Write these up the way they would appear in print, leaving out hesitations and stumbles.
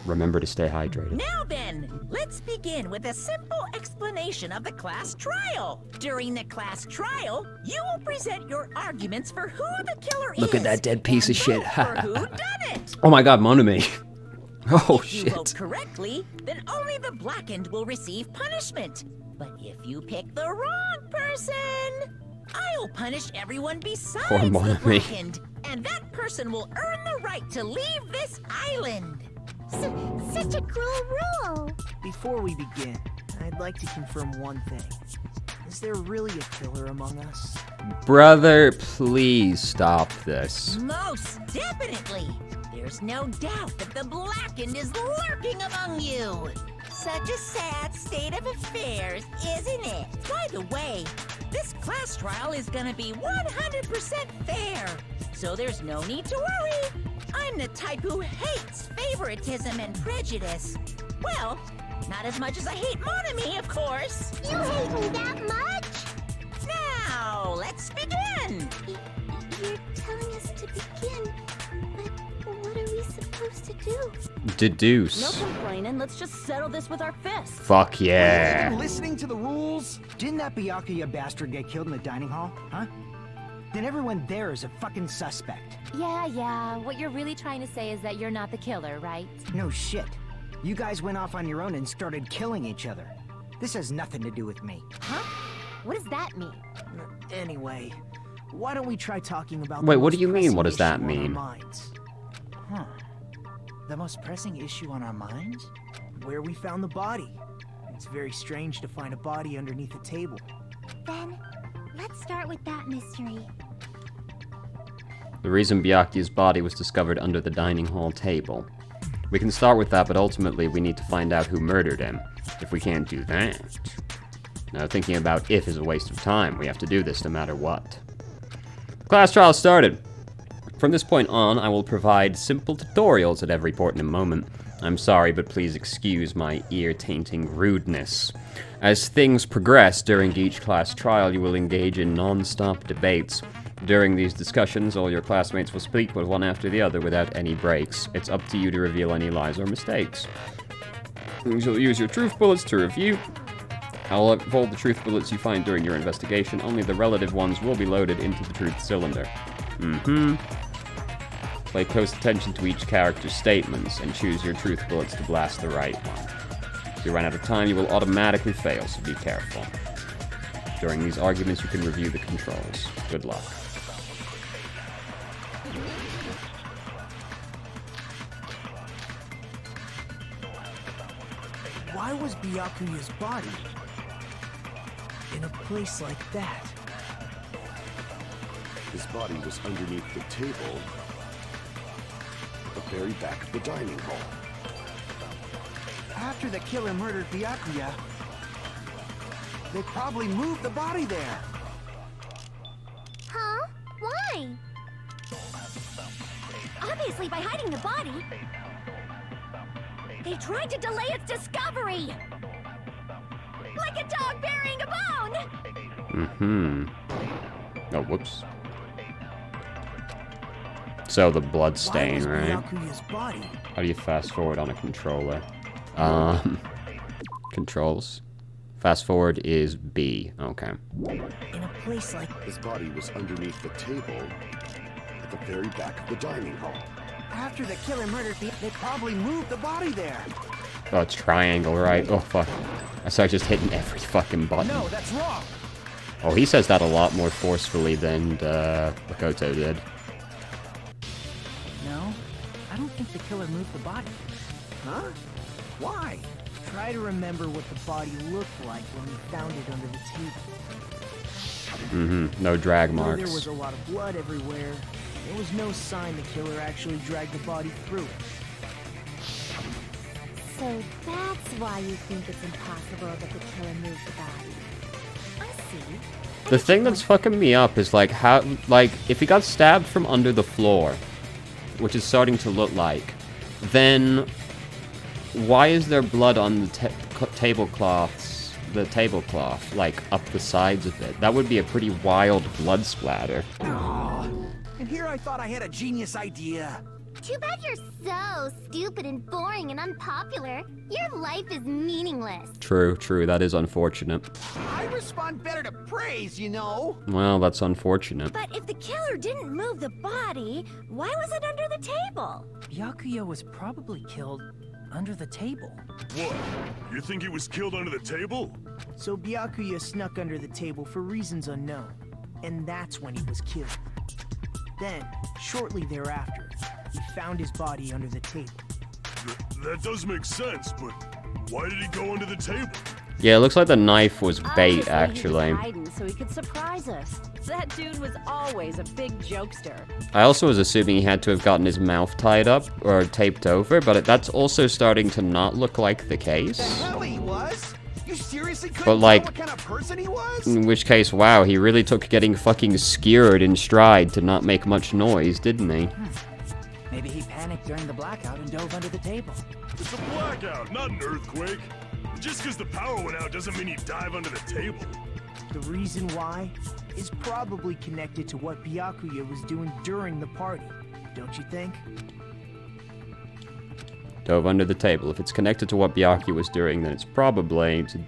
Remember to stay hydrated. Now then, let's begin with a simple explanation of the class trial. During the class trial, you will present your arguments for who the killer is. Look at that dead piece of shit. For who done it. Oh my god, Monami. Oh If you vote correctly, then only the blackened will receive punishment. But if you pick the wrong person, I'll punish everyone besides Poor the Monami. blackened, and that person will earn the right to leave this island. Such a cruel rule. Before we begin, I'd like to confirm one thing. Is there really a killer among us? Brother, please stop this. Most definitely. There's no doubt that the blackened is lurking among you. Such a sad state of affairs, isn't it? By the way, this class trial is gonna be 100% fair, so there's no need to worry. I'm the type who hates favoritism and prejudice. Well, not as much as I hate Monami, of course. You hate me that much? Now, let's begin. You're telling us to begin, but what are we supposed to do? Deduce. No complaining, let's just settle this with our fists. Fuck yeah. Listening to the rules? Didn't that Byakuya bastard get killed in the dining hall? Huh? Then everyone there is a fucking suspect. Yeah, what you're really trying to say is that you're not the killer, right? No shit. You guys went off on your own and started killing each other. This has nothing to do with me. Huh? What does that mean? Anyway, why don't we try talking about Wait, the what most do you mean? pressing What does that issue on our mean? minds? Huh. The most pressing issue on our minds? Where we found the body. It's very strange to find a body underneath a table. Then, let's start with that mystery. The reason Byakuya's body was discovered under the dining hall table. We can start with that, but ultimately we need to find out who murdered him. If we can't do that... Now, thinking about if is a waste of time. We have to do this no matter what. Class trial started! From this point on, I will provide simple tutorials at every important moment. I'm sorry, but please excuse my ear-tainting rudeness. As things progress during each class trial, you will engage in non-stop debates. During these discussions, all your classmates will speak one after the other without any breaks. It's up to you to reveal any lies or mistakes. You shall use your truth bullets to review. I'll uphold the truth bullets you find during your investigation. Only the relative ones will be loaded into the truth cylinder. Pay close attention to each character's statements and choose your truth bullets to blast the right one. If you run out of time, you will automatically fail, so be careful. During these arguments, you can review the controls. Good luck. Why was Byakuya's body in a place like that? His body was underneath the table at the very back of the dining hall. After the killer murdered Byakuya, they probably moved the body there. Huh? Why? Obviously by hiding the body. They tried to delay its discovery! Like a dog burying a bone! Oh, whoops. So the blood stain, right? Byakuya's body? How do you fast forward on a controller? Controls. Fast forward is B. Okay. In a place like His body was underneath the table at the very back of the dining hall. after the killer murdered Byakuya, they probably moved the body there. Oh, it's triangle, right? Oh, fuck. I started just hitting every fucking button. No, that's wrong. Oh, he says that a lot more forcefully than Makoto did. No, I don't think the killer moved the body. Huh? Why? Try to remember what the body looked like when we found it under the table. No drag Though marks. there was a lot of blood everywhere, there was no sign the killer actually dragged the body through. So that's why you think it's impossible that the killer moved the body. I see. The thing that's fucking me up is like how, like, if he got stabbed from under the floor, which is starting to look like, then why is there blood on the tablecloths, like up the sides of it? That would be a pretty wild blood splatter. Aw, and here I thought I had a genius idea. Too bad you're so stupid and boring and unpopular. Your life is meaningless. True, that is unfortunate. I respond better to praise, you know. Well, that's unfortunate. But if the killer didn't move the body, why was it under the table? Byakuya was probably killed under the table. What? You think he was killed under the table? So Byakuya snuck under the table for reasons unknown, and that's when he was killed. Then, shortly thereafter, he found his body under the table. That does make sense, but why did he go under the table? Yeah, it looks like the knife was bait, Obviously, actually. He was hiding so he could surprise us. That dude was always a big jokester. I also was assuming he had to have gotten his mouth tied up or taped over, but that's also starting to not look like the case. The hell he was? You seriously couldn't But, tell like, what kind of person he was? in which case, wow, he really took getting fucking skewered in stride to not make much noise, didn't he? Maybe he panicked during the blackout and dove under the table. It's a blackout, not an earthquake. Just because the power went out doesn't mean he dive under the table. The reason why is probably connected to what Byakuya was doing during the party, don't you think? Dove under the table. If it's connected to what Byakuya was doing, then it's probably to,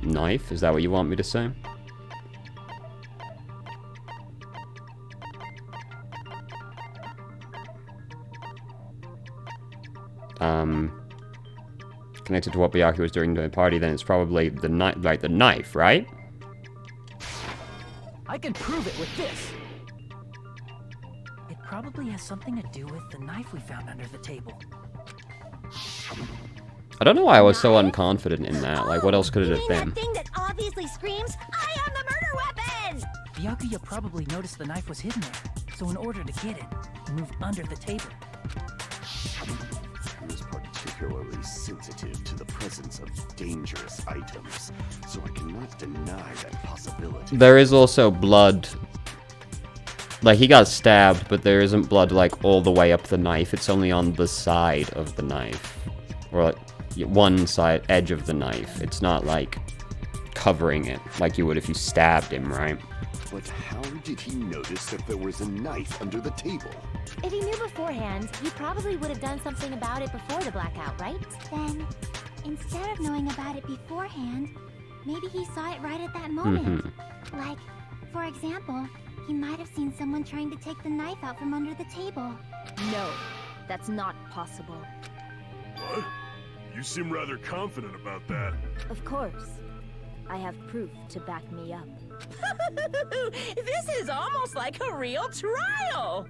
knife? Is that what you want me to say? Connected to what Byakuya was doing during the party, then it's probably the knife, like the knife, right? I can prove it with this. It probably has something to do with the knife we found under the table. I don't know why I was so unconfident in that. Like, what else could it You have mean been? that thing that obviously screams, I am the murder weapon! Byakuya probably noticed the knife was hidden there, so in order to get it, he moved under the table. He was particularly sensitive to the presence of dangerous items, so I cannot deny that possibility. There is also blood. Like, he got stabbed, but there isn't blood, like, all the way up the knife. It's only on the side of the knife. Or, like, one side, edge of the knife. It's not, like, covering it, like you would if you stabbed him, right? But how did he notice that there was a knife under the table? If he knew beforehand, he probably would have done something about it before the blackout, right? Then, instead of knowing about it beforehand, maybe he saw it right at that moment. Like, for example, he might have seen someone trying to take the knife out from under the table. No, that's not possible. What? You seem rather confident about that. Of course. I have proof to back me up. This is almost like a real trial!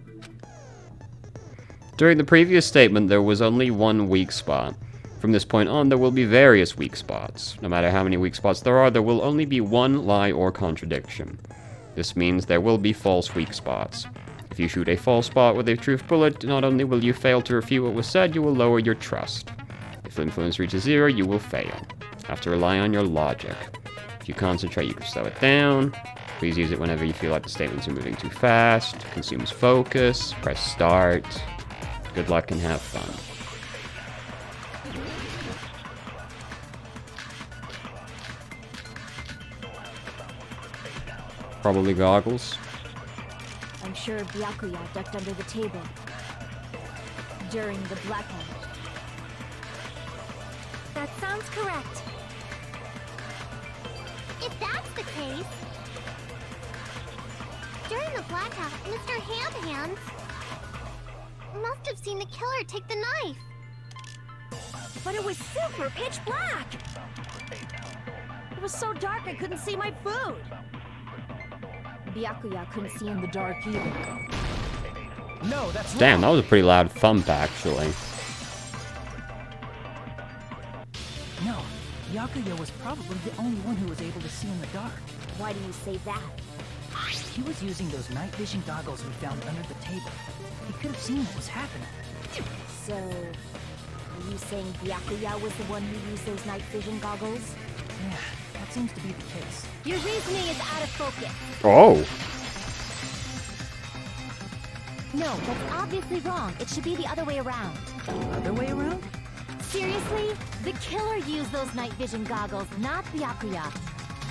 During the previous statement, there was only one weak spot. From this point on, there will be various weak spots. No matter how many weak spots there are, there will only be one lie or contradiction. This means there will be false weak spots. If you shoot a false spot with a truth bullet, not only will you fail to refute what was said, you will lower your trust. If influence reaches 0, you will fail. Have to rely on your logic. If you concentrate, you can slow it down. Please use it whenever you feel like the statements are moving too fast. Consumes focus. Press start. Good luck and have fun. Probably goggles. I'm sure Byakuya ducked under the table during the blackout. That sounds correct. If that's the case, during the blackout, Mr. Ham must have seen the killer take the knife. But it was super pitch black! It was so dark I couldn't see my food. Byakuya couldn't see in the dark either. No, that's Damn, that wrong. was a pretty loud thump, actually. No, Byakuya was probably the only one who was able to see in the dark. Why do you say that? He was using those night vision goggles we found under the table. He could have seen what was happening. So, are you saying Byakuya was the one who used those night vision goggles? Yeah, that seems to be the case. Your reasoning is out of focus. Oh! No, that's obviously wrong. It should be the other way around. The other way around? Seriously? The killer used those night vision goggles, not Byakuya.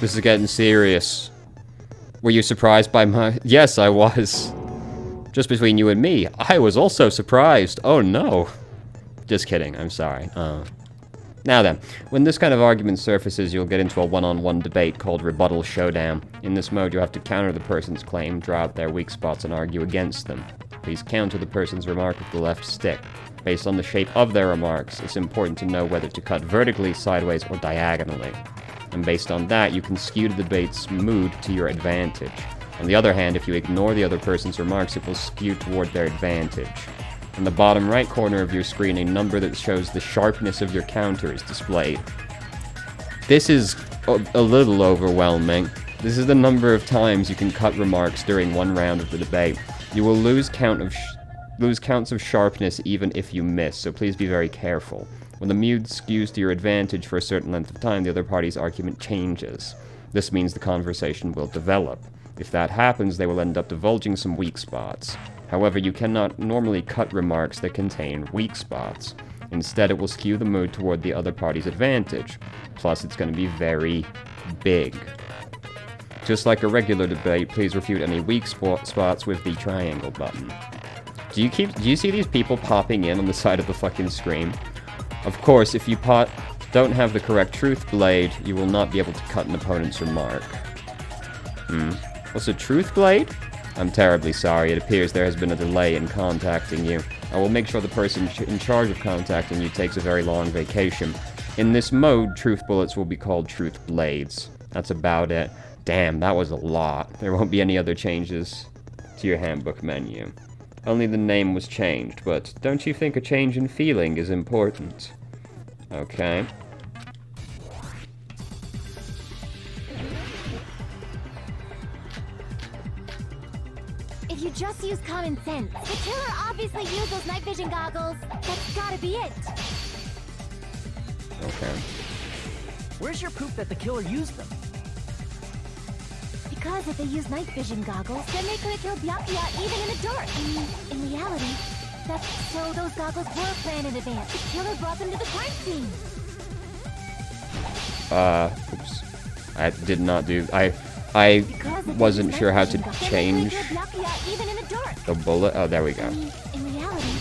This is getting serious. Were you surprised by my... Yes, I was. Just between you and me, I was also surprised. Oh no. Just kidding, I'm sorry. Now then, when this kind of argument surfaces, you'll get into a one-on-one debate called Rebuttal Showdown. In this mode, you have to counter the person's claim, draw out their weak spots, and argue against them. Please counter the person's remark with the left stick. Based on the shape of their remarks, it's important to know whether to cut vertically, sideways, or diagonally. And based on that, you can skew the debate's mood to your advantage. On the other hand, if you ignore the other person's remarks, it will skew toward their advantage. In the bottom right corner of your screen, a number that shows the sharpness of your counter is displayed. This is a little overwhelming. This is the number of times you can cut remarks during one round of the debate. You will lose counts of sharpness even if you miss, so please be very careful. When the mood skews to your advantage for a certain length of time, the other party's argument changes. This means the conversation will develop. If that happens, they will end up divulging some weak spots. However, you cannot normally cut remarks that contain weak spots. Instead, it will skew the mood toward the other party's advantage. Plus, it's going to be very big. Just like a regular debate, please refute any weak spots with the triangle button. Do you see these people popping in on the side of the fucking screen? Of course, if you don't have the correct truth blade, you will not be able to cut an opponent's remark. What's a truth blade? I'm terribly sorry. It appears there has been a delay in contacting you. I will make sure the person in charge of contacting you takes a very long vacation. In this mode, truth bullets will be called truth blades. That's about it. Damn, that was a lot. There won't be any other changes to your handbook menu. Only the name was changed, but don't you think a change in feeling is important? Okay. If you just use common sense, the killer obviously used those night vision goggles. That's gotta be it. Okay. Where's your proof that the killer used them? Because if they used night vision goggles, then they could have killed Byakuya even in the dark. In reality, that's so those goggles were planned in advance. The killer brought them to the crime scene. Oops. I did not do... I wasn't sure how to change the bullet. Oh, there we go. In reality,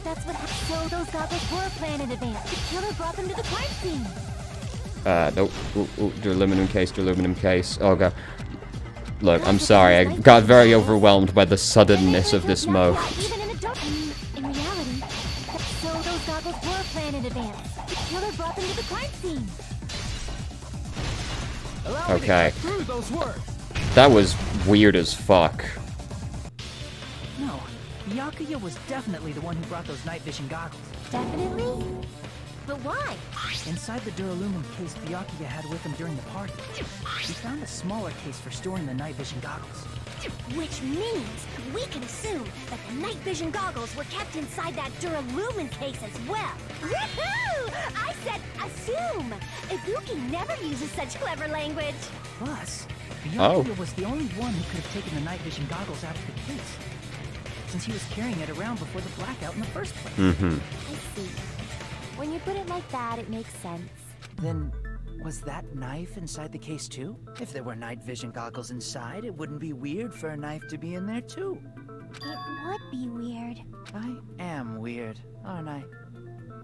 that's what happened. So those goggles were planned in advance. The killer brought them to the crime scene. Nope. Ooh, aluminum case. Oh, God. Look, I'm sorry. I got very overwhelmed by the suddenness of this mode. In reality, so those goggles were planned in advance. The killer brought them to the crime scene. Okay. That was weird as fuck. No, Byakuya was definitely the one who brought those night vision goggles. Definitely? But why? Inside the duralumin case Byakuya had with him during the party, he found a smaller case for storing the night vision goggles. Which means we can assume that the night vision goggles were kept inside that duralumin case as well. Woohoo! I said assume! Ibuki never uses such clever language. Plus, Byakuya was the only one who could have taken the night vision goggles out of the case, since he was carrying it around before the blackout in the first place. I see. When you put it like that, it makes sense. Then, was that knife inside the case too? If there were night vision goggles inside, it wouldn't be weird for a knife to be in there too. It would be weird. I am weird, aren't I?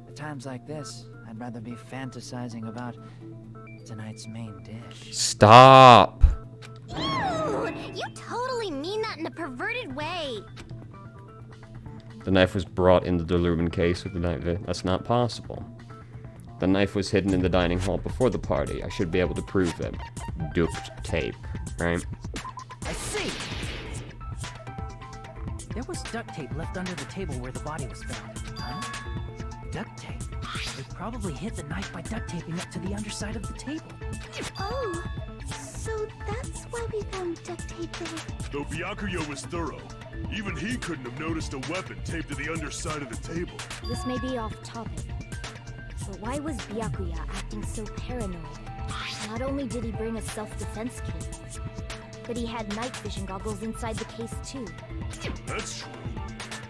At times like this, I'd rather be fantasizing about tonight's main dish. Stop! Ooh, you totally mean that in a perverted way. The knife was brought in the duralumin case with the night vision. That's not possible. The knife was hidden in the dining hall before the party. I should be able to prove it. Duct tape, right? I see! There was duct tape left under the table where the body was found. Huh? Duct tape? They probably hid the knife by duct taping it to the underside of the table. Oh, so that's why we found duct tape there. Though Byakuya was thorough, even he couldn't have noticed a weapon taped to the underside of the table. This may be off topic, but why was Byakuya acting so paranoid? Not only did he bring a self-defense kit, but he had night vision goggles inside the case too. That's true.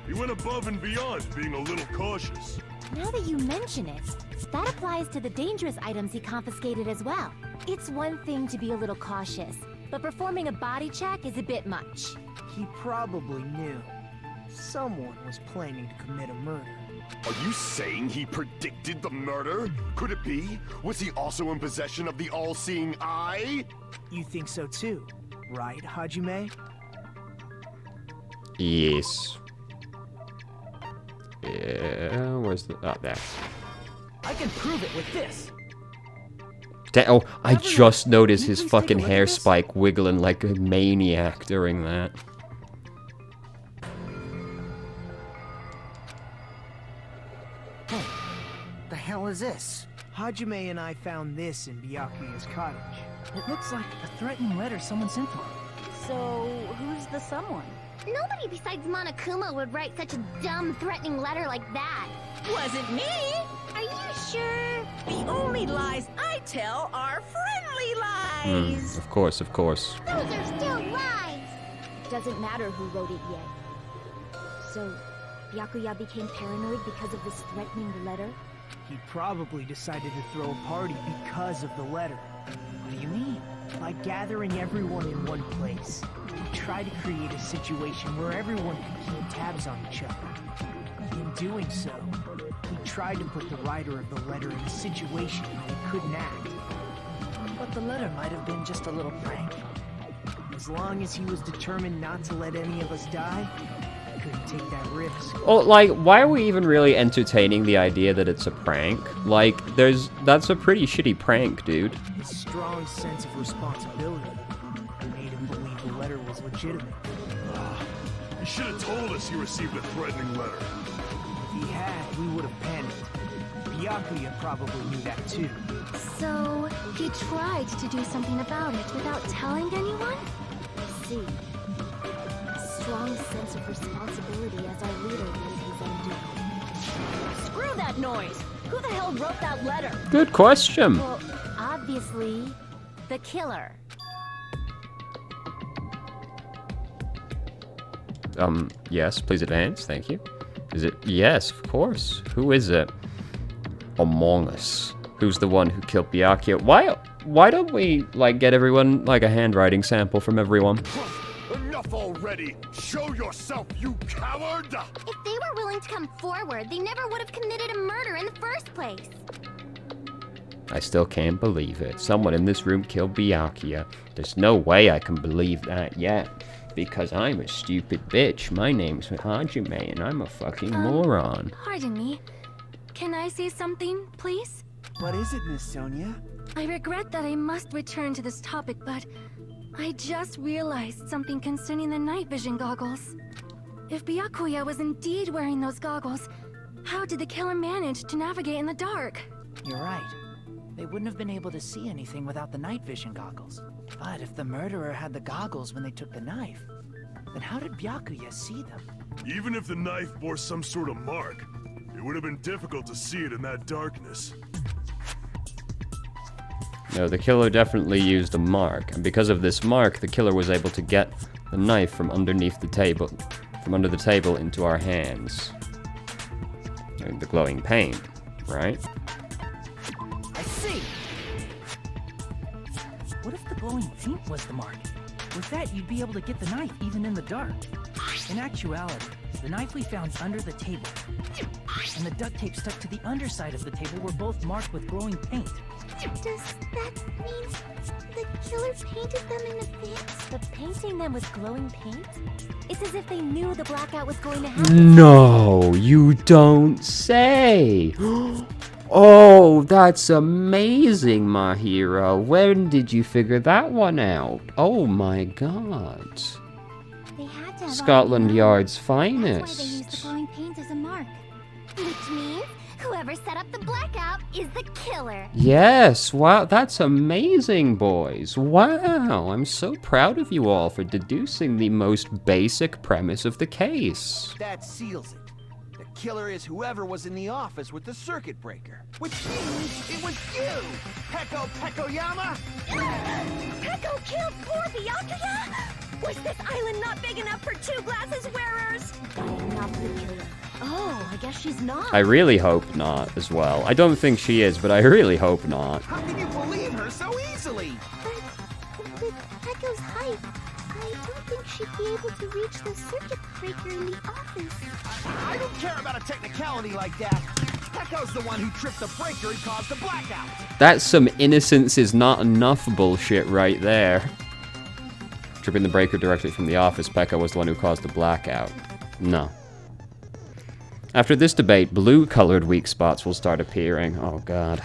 He went above and beyond being a little cautious. Now that you mention it, that applies to the dangerous items he confiscated as well. It's one thing to be a little cautious, but performing a body check is a bit much. He probably knew. Someone was planning to commit a murder. Are you saying he predicted the murder? Could it be? Was he also in possession of the all-seeing eye? You think so too, right, Hajime? Yes. Yeah, where's the... Oh, there. I can prove it with this. Oh, I just noticed his fucking hair spike wiggling like a maniac during that. Hey, the hell is this? Hajime and I found this in Byakuya's cottage. It looks like a threatening letter someone sent to him. So, who's the someone? Nobody besides Monokuma would write such a dumb, threatening letter like that. Wasn't me! Are you sure? The only lies I tell are friendly lies! Of course, of course. Those are still lies. Doesn't matter who wrote it yet. So, Byakuya became paranoid because of this threatening letter? He probably decided to throw a party because of the letter. What do you mean? By gathering everyone in one place. He tried to create a situation where everyone could keep tabs on each other. In doing so, he tried to put the writer of the letter in a situation where he couldn't act. But the letter might have been just a little prank. As long as he was determined not to let any of us die, he couldn't take that risk. Well, like, why are we even really entertaining the idea that it's a prank? Like, that's a pretty shitty prank, dude. His strong sense of responsibility made him believe the letter was legitimate. You should have told us you received a threatening letter. If he had, we would have panicked. Byakuya probably knew that too. So, he tried to do something about it without telling anyone? I see. A strong sense of responsibility as our leader made his own doing. Screw that noise! Who the hell wrote that letter? Good question. Well, obviously, the killer. Yes, please advance, thank you. Is it? Yes, of course. Who is it? Among Us. Who's the one who killed Byakuya? Why don't we, like, get everyone, like, a handwriting sample from everyone? Enough already! Show yourself, you coward! If they were willing to come forward, they never would have committed a murder in the first place. I still can't believe it. Someone in this room killed Byakuya. There's no way I can believe that yet. Because I'm a stupid bitch. My name's Hajime, and I'm a fucking moron. Pardon me. Can I say something, please? What is it, Miss Sonia? I regret that I must return to this topic, but I just realized something concerning the night vision goggles. If Byakuya was indeed wearing those goggles, how did the killer manage to navigate in the dark? You're right. They wouldn't have been able to see anything without the night vision goggles. But if the murderer had the goggles when they took the knife, then how did Byakuya see them? Even if the knife bore some sort of mark, it would have been difficult to see it in that darkness. No, the killer definitely used a mark, and because of this mark, the killer was able to get the knife from underneath the table, from under the table into our hands. The glowing paint, right? I see! What if the glowing paint was the mark? With that, you'd be able to get the knife even in the dark. In actuality, the knife we found under the table and the duct tape stuck to the underside of the table were both marked with glowing paint. Does that mean the killer painted them in advance? The painting them with glowing paint? It's as if they knew the blackout was going to happen. No, you don't say! Oh, that's amazing, my hero. When did you figure that one out? Oh my god. They had to have Scotland already known. Yard's That's why they used finest. the glowing paint as a mark. Which means whoever set up the blackout is the killer. Yes, wow, that's amazing, boys. Wow, I'm so proud of you all for deducing the most basic premise of the case. That seals it. The killer is whoever was in the office with the circuit breaker. Which means it was you, Peko Pekoyama! Peko killed poor Byakuya? Was this island not big enough for 2 glasses wearers? I am not the killer. Oh, I guess she's not. I really hope not, as well. I don't think she is, but I really hope not. How can you believe her so easily? But with Peko's to reach the circuit breaker in the office. I don't care about a technicality like that. Pecco's the one who tripped the breaker and caused the blackout. That's some innocence is not enough bullshit right there. Tripping the breaker directly from the office, Pecco was the one who caused the blackout. No. After this debate, blue-colored weak spots will start appearing. Oh god.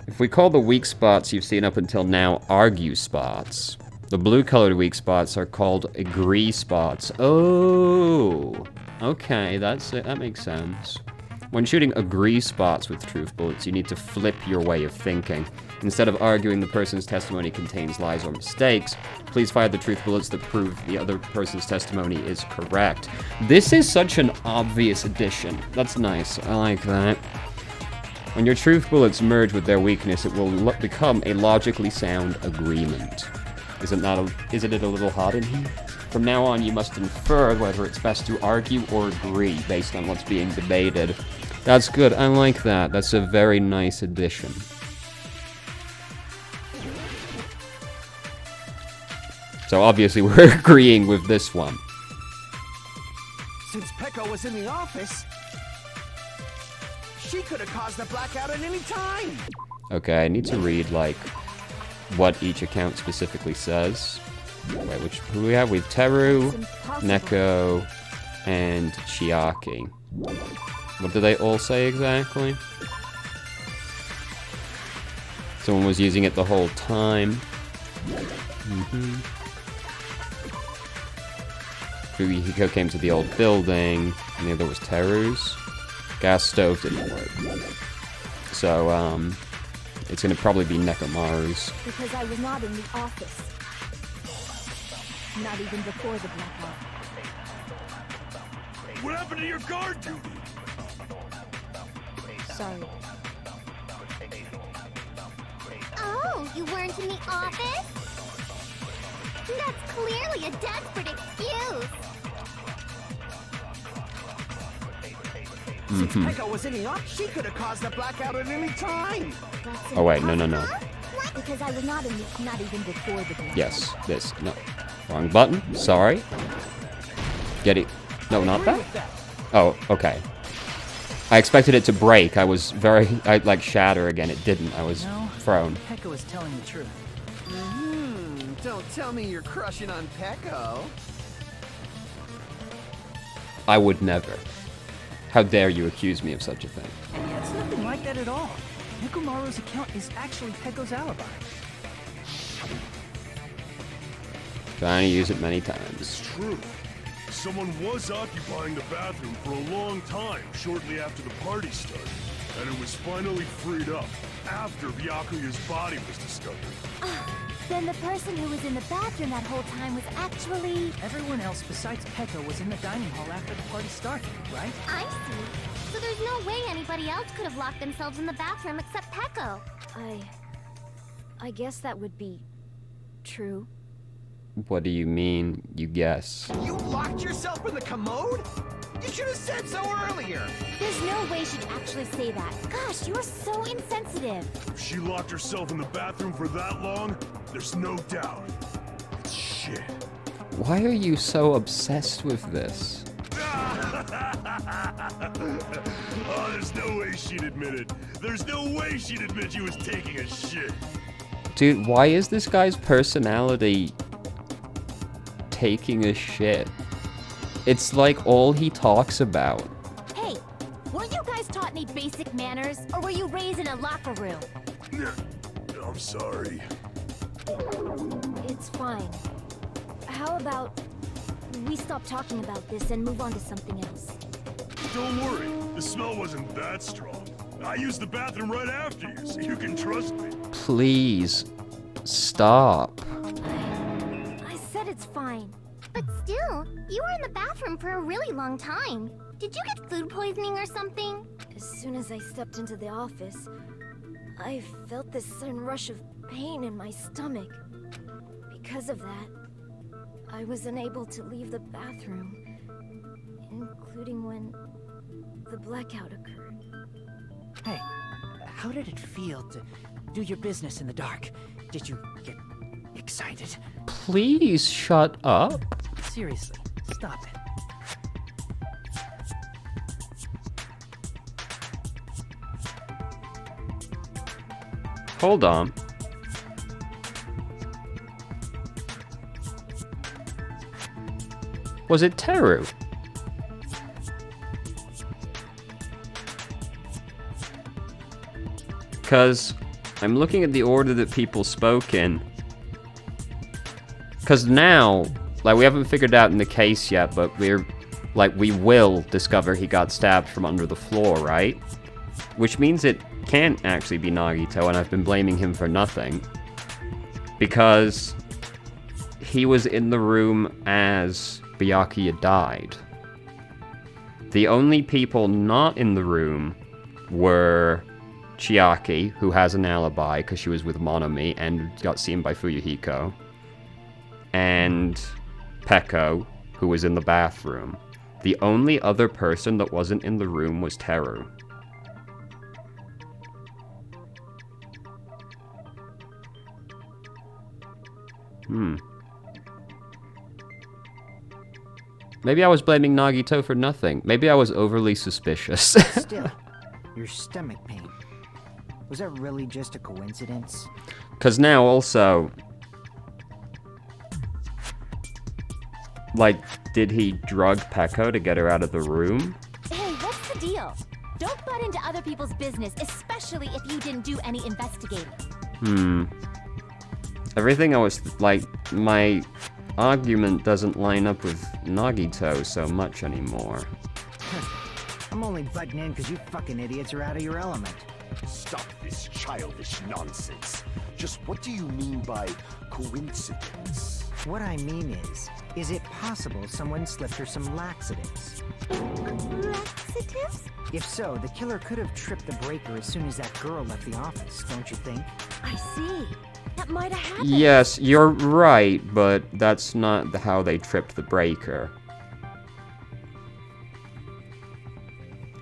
If we call the weak spots you've seen up until now argue spots, the blue-colored weak spots are called agree spots. Oh! Okay, that's it. That makes sense. When shooting agree spots with truth bullets, you need to flip your way of thinking. Instead of arguing the person's testimony contains lies or mistakes, please fire the truth bullets that prove the other person's testimony is correct. This is such an obvious addition. That's nice. I like that. When your truth bullets merge with their weakness, it will become a logically sound agreement. Isn't it a little hot in here? From now on, you must infer whether it's best to argue or agree based on what's being debated. That's good. I like that. That's a very nice addition. So obviously we're agreeing with this one. Since Pecco was in the office, she could have caused the blackout at any time. Okay, I need to read, like, what each account specifically says. Wait, who do we have? We have Teru, Neko, and Chiaki. What do they all say exactly? Someone was using it the whole time. Fumihiko came to the old building, and the other was Teru's. Gas stove didn't work. So, it's gonna probably be Nekomaru's. Because I was not in the office. Not even before the blackout. What happened to your guard duty? Sorry. Oh, you weren't in the office? That's clearly a desperate excuse. Since Pecco was in the office, she could have caused the blackout at any time. Oh wait, no. Because I was not even before the blackout. Yes, this. No. Wrong button. Sorry. Get it. No, not that. Oh, okay. I expected it to break. I was I'd like shatter again. It didn't. I was thrown. Pecco is telling the truth. Don't tell me you're crushing on Pecco. I would never. How dare you accuse me of such a thing? It's nothing like that at all. Nekomaru's account is actually Pecco's alibi. Trying to use it many times. It's true. Someone was occupying the bathroom for a long time shortly after the party started, and it was finally freed up after Byakuya's body was discovered. Then the person who was in the bathroom that whole time was actually... Everyone else besides Pecco was in the dining hall after the party started, right? I see. So there's no way anybody else could have locked themselves in the bathroom except Pecco. I guess that would be true. What do you mean, you guess? You locked yourself in the commode? You should have said so earlier. There's no way she'd actually say that. Gosh, you're so insensitive. If she locked herself in the bathroom for that long, there's no doubt. It's shit. Why are you so obsessed with this? Oh, there's no way she'd admit it. There's no way she'd admit she was taking a shit. Dude, why is this guy's personality taking a shit? It's like all he talks about. Hey, weren't you guys taught any basic manners, or were you raised in a locker room? I'm sorry. It's fine. How about we stop talking about this and move on to something else? Don't worry, the smell wasn't that strong. I used the bathroom right after you, so you can trust me. Please, stop. I said it's fine. But still, you were in the bathroom for a really long time. Did you get food poisoning or something? As soon as I stepped into the office, I felt this sudden rush of pain in my stomach. Because of that, I was unable to leave the bathroom, including when the blackout occurred. Hey, how did it feel to do your business in the dark? Did you get excited? Please shut up. Seriously, stop it. Hold on. Was it Teru? Because I'm looking at the order that people spoke in. Because now, like, we haven't figured out in the case yet, but we will discover he got stabbed from under the floor, right? Which means it can't actually be Nagito, and I've been blaming him for nothing. Because he was in the room as Byakuya died. The only people not in the room were Chiaki, who has an alibi because she was with Monomi and got seen by Fuyuhiko, and Peko, who was in the bathroom. The only other person that wasn't in the room was Teru. Maybe I was blaming Nagito for nothing. Maybe I was overly suspicious. Still, your stomach pain. Was that really just a coincidence? Because now also, like, did he drug Peko to get her out of the room? Hey, what's the deal? Don't butt into other people's business, especially if you didn't do any investigating. Everything I was, like, my argument doesn't line up with Nagito so much anymore. I'm only butting in because you fucking idiots are out of your element. Stop this childish nonsense. Just what do you mean by coincidence? What I mean is it possible someone slipped her some laxatives? Laxatives? If so, the killer could have tripped the breaker as soon as that girl left the office, don't you think? I see. That might have happened. Yes, you're right, but that's not how they tripped the breaker.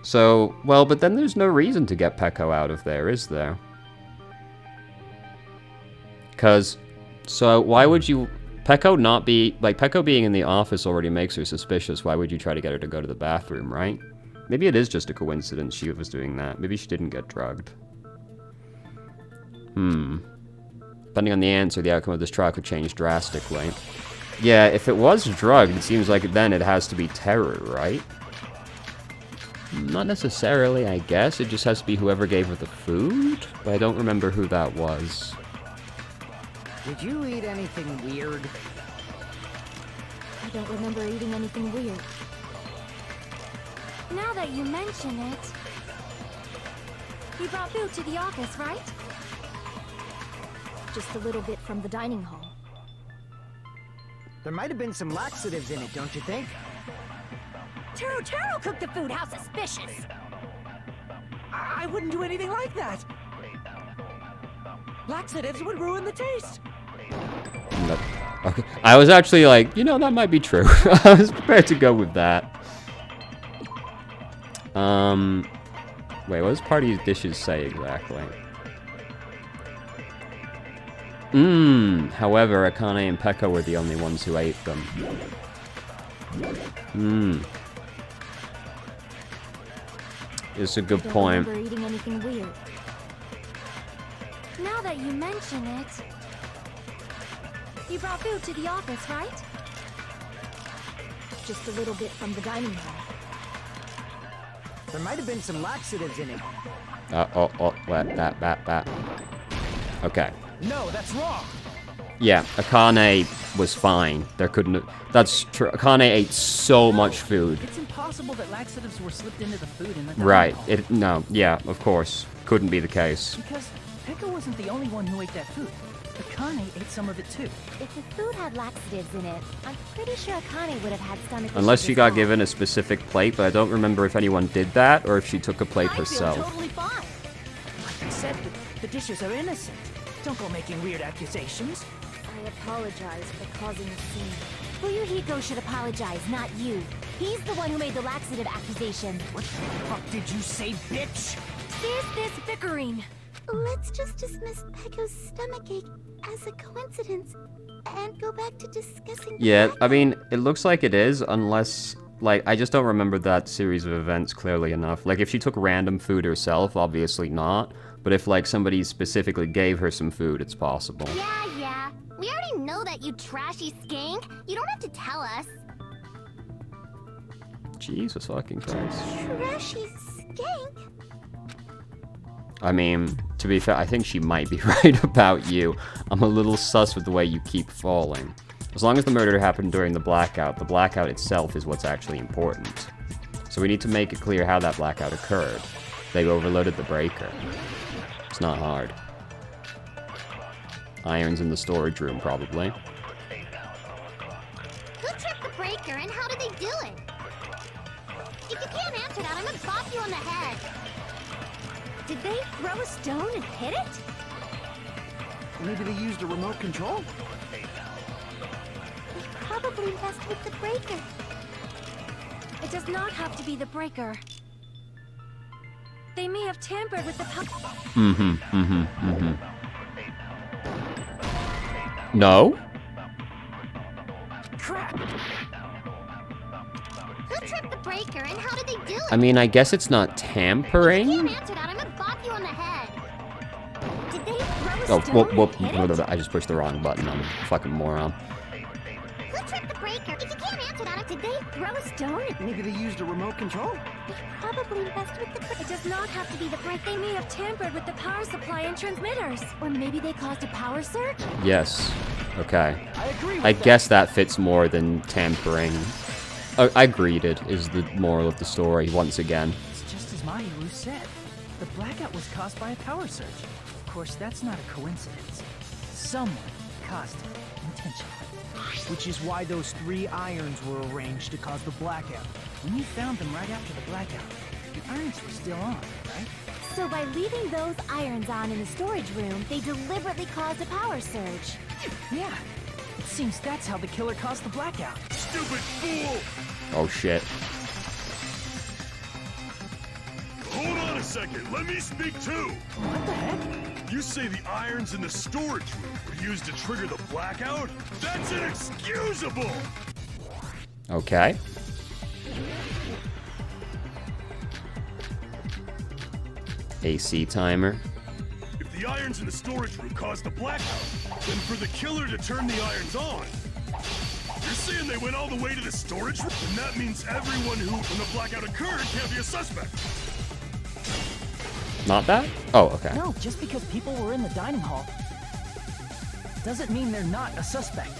So, well, but then there's no reason to get Peko out of there, is there? Because, so why would you... Peko not be... Like, Peko being in the office already makes her suspicious. Why would you try to get her to go to the bathroom, right? Maybe it is just a coincidence she was doing that. Maybe she didn't get drugged. Depending on the answer, the outcome of this trial could change drastically. Yeah, if it was drugged, it seems like then it has to be Teru, right? Not necessarily, I guess. It just has to be whoever gave her the food? But I don't remember who that was. Did you eat anything weird? I don't remember eating anything weird. Now that you mention it, you brought food to the office, right? Just a little bit from the dining hall. There might have been some laxatives in it, don't you think? Teru cooked the food. How suspicious! I wouldn't do anything like that. Laxatives would ruin the taste. No. Okay. I was actually like, you know, that might be true. I was prepared to go with that. Wait, what does party dishes say exactly? However, Akane and Peko were the only ones who ate them. It's a good point. Don't remember eating anything weird. Now that you mention it, you brought food to the office, right? Just a little bit from the dining hall. There might have been some laxatives in it. That. Okay. No, that's wrong. Yeah, Akane was fine. There couldn't have... That's true. Akane ate so much food. It's impossible that laxatives were slipped into the food in the dining Right. hall. No, yeah, of course. Couldn't be the case. Because Peko wasn't the only one who ate that food. Akane ate some of it too. If the food had laxatives in it, I'm pretty sure Akane would have had stomach issues Unless she as got well. given a specific plate, but I don't remember if anyone did that or if she took a plate herself. I feel totally fine. Like I said, the dishes are innocent. Don't go making weird accusations. I apologize for causing a scene. Fuyuhiko should apologize, not you. He's the one who made the laxative accusation. What the fuck did you say, bitch? Cease this bickering. Let's just dismiss Peko's stomachache as a coincidence. and go back to discussing the Yeah, blackout. I mean, it looks like it is, unless... Like, I just don't remember that series of events clearly enough. Like, if she took random food herself, obviously not. But if, like, somebody specifically gave her some food, it's possible. Yeah. We already know that, you trashy skank. You don't have to tell us. Jesus fucking Christ. Trashy skank? I mean, to be fair, I think she might be right about you. I'm a little sus with the way you keep falling. As long as the murder happened during the blackout itself is what's actually important. So we need to make it clear how that blackout occurred. They overloaded the breaker. It's not hard. Irons in the storage room, probably. Who tripped the breaker and how did they do it? If you can't answer that, I'm gonna bop you on the head. Did they throw a stone and hit it? Maybe they used a remote control? Probably messed with the breaker. It does not have to be the breaker. They may have tampered with the No? Crap! Who tripped the breaker and how did they do it? I mean, I guess it's not If you tampering? can't answer that, I'm gonna bop you on the head. Did they throw a Oh, stone whoop. and hit it? I just pushed the wrong button. I'm a fucking moron. Who tripped the breaker? If you can't answer that, did they throw a stone? Maybe they used a remote control? They probably messed with the breaker. It does not have to be the break. They may have tampered with the power supply and transmitters. Or maybe they caused a power surge? Yes. Okay. I agree with I that. guess that fits more than tampering. I agreed it is the moral of the story, once again. It's just as Mahiru said. The blackout was caused by a power surge. Of course, that's not a coincidence. Someone caused it intentionally. Which is why those 3 irons were arranged to cause the blackout. When you found them right after the blackout, the irons were still on, right? So by leaving those irons on in the storage room, they deliberately caused a power surge. Yeah. It seems that's how the killer caused the blackout. Stupid fool! Oh shit. Hold on a second, let me speak too! What the heck? You say the irons in the storage room were used to trigger the blackout? That's inexcusable! Okay. AC timer. If the irons in the storage room caused the blackout, then for the killer to turn the irons on, you're saying they went all the way to the storage room? And that means everyone who, when the blackout occurred, can't be a suspect. Not that? Oh, okay. No, just because people were in the dining hall doesn't mean they're not a suspect.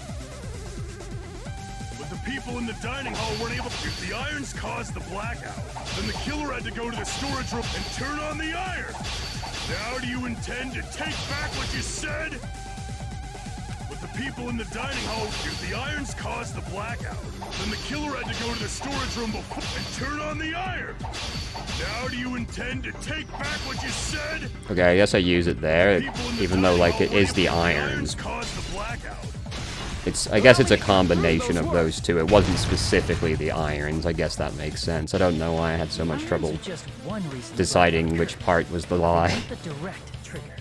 But the people in the dining hall weren't able. If the irons caused the blackout, then the killer had to go to the storage room and turn on the iron. Now do you intend to take back what you said? But the people in the dining hall, if the irons caused the blackout, then the killer had to go to the storage room before and turn on the iron. Now do you intend to take back what you said? Okay, I guess I use it there, even though, like, it is the irons irons. caused the blackout. I guess it's a combination of those two. It wasn't specifically the irons. I guess that makes sense. I don't know why I had so much Irons trouble are just one reason deciding which part was the lie. Not the direct trigger.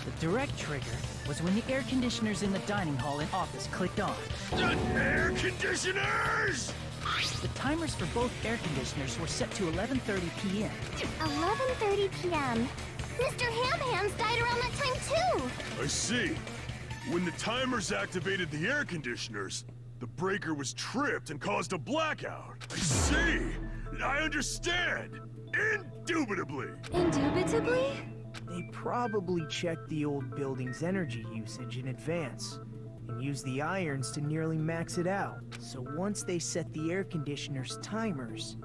The direct trigger was when the air conditioners in the dining hall and office clicked on. The air conditioners! The timers for both air conditioners were set to 11:30 p.m. 11:30 p.m. Mr. Ham-Hams died around that time too. I see. When the timers activated the air conditioners, the breaker was tripped and caused a blackout. I see. I understand. Indubitably. Indubitably? They probably checked the old building's energy usage in advance and used the irons to nearly max it out. So once they set the air conditioner's timers,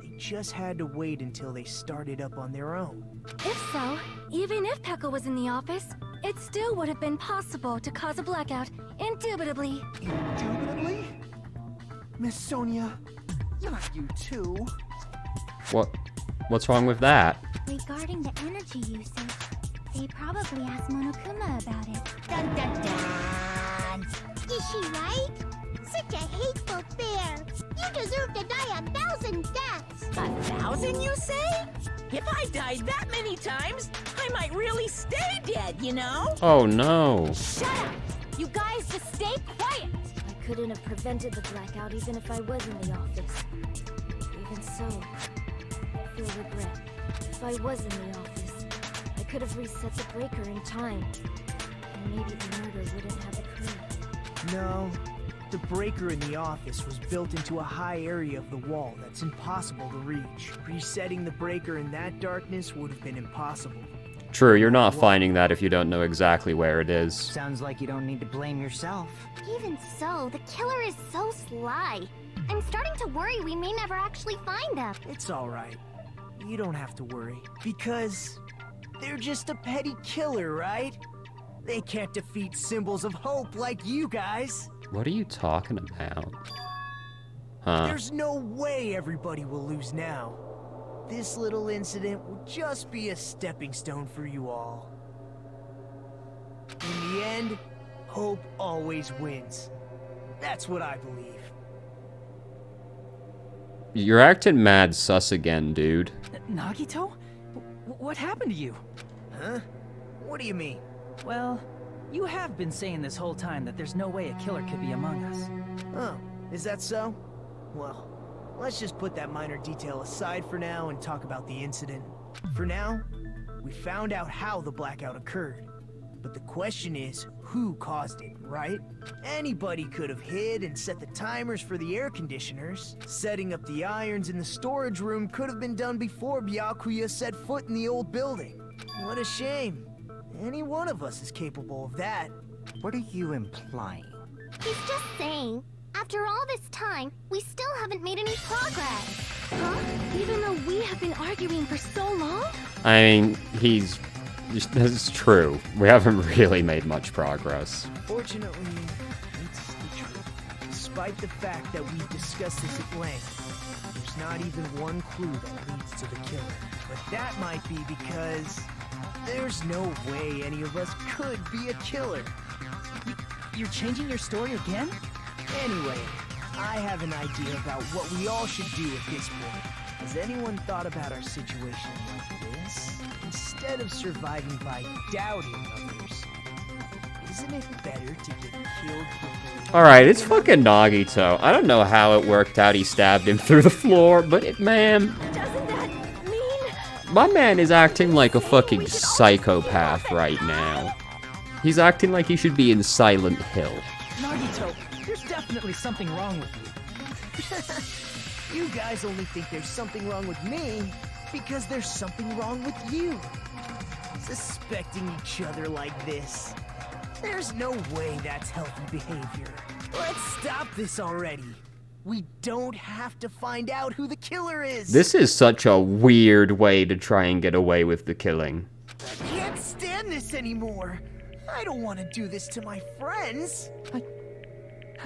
they just had to wait until they started up on their own. If so, even if Pekka was in the office, it still would have been possible to cause a blackout, indubitably. Indubitably? Miss Sonia, not you too. What's wrong with that? Regarding the energy usage, they probably asked Monokuma about it. Dun dun dun! Is she right? Such a hateful bear. You deserve to die 1,000 deaths. 1,000, you say? If I died that many times, I might really stay dead, you know? Oh no. Shut up! You guys just stay quiet! I couldn't have prevented the blackout even if I was in the office. Even so, I feel regret. If I was in the office, I could have reset the breaker in time. And maybe the murder wouldn't have occurred. No. The breaker in the office was built into a high area of the wall that's impossible to reach. Resetting the breaker in that darkness would have been impossible. True, you're not finding that if you don't know exactly where it is. Sounds like you don't need to blame yourself. Even so, the killer is so sly. I'm starting to worry we may never actually find them. It's alright. You don't have to worry. Because they're just a petty killer, right? They can't defeat symbols of hope like you guys. What are you talking about? Huh? There's no way everybody will lose now. This little incident will just be a stepping stone for you all. In the end, hope always wins. That's what I believe. You're acting mad sus again, dude. Nagito? What happened to you? Huh? What do you mean? Well, you have been saying this whole time that there's no way a killer could be among us. Oh, is that so? Well, let's just put that minor detail aside for now and talk about the incident. For now, we found out how the blackout occurred. But the question is, who caused it, right? Anybody could have hid and set the timers for the air conditioners. Setting up the irons in the storage room could have been done before Byakuya set foot in the old building. What a shame. Any one of us is capable of that. What are you implying? He's just saying, after all this time, we still haven't made any progress. Huh? Even though we have been arguing for so long? I mean, this is true. We haven't really made much progress. Fortunately, it's the truth. Despite the fact that we've discussed this at length, there's not even one clue that leads to the killer. But that might be because there's no way any of us could be a killer. You're changing your story again? Anyway, I have an idea about what we all should do at this point. Has anyone thought about our situation like this? Instead of surviving by doubting others, isn't it better to get killed before... Alright, it's fucking Nagito. I don't know how it worked out he stabbed him through the floor, but man... Doesn't that mean... My man is acting like a fucking psychopath right now. He's acting like he should be in Silent Hill. Nagito, there's definitely something wrong with you. You guys only think there's something wrong with me because there's something wrong with you. Suspecting each other like this. There's no way that's healthy behavior. Let's stop this already. We don't have to find out who the killer is. This is such a weird way to try and get away with the killing. I can't stand this anymore. I don't want to do this to my friends.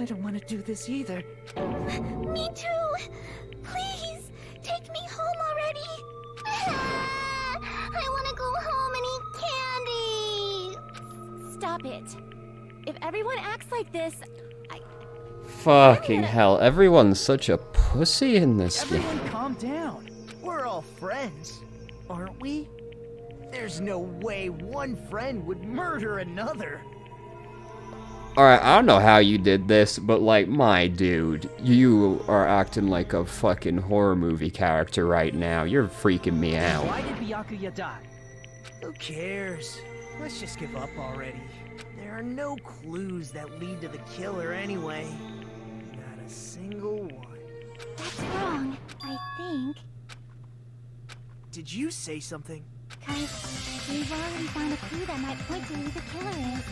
I don't want to do this either. Me too! Please, take me home already! I want to go home and eat candy! Stop it. If everyone acts like this, Fucking hell, everyone's such a pussy in this game. Everyone calm down. We're all friends, aren't we? There's no way one friend would murder another. Alright, I don't know how you did this, but like, my dude, you are acting like a fucking horror movie character right now. You're freaking me out. Why did Byakuya die? Who cares? Let's just give up already. There are no clues that lead to the killer anyway. Not a single one. That's wrong, I think. Did you say something? Because we've already found a clue that might point to who the killer is.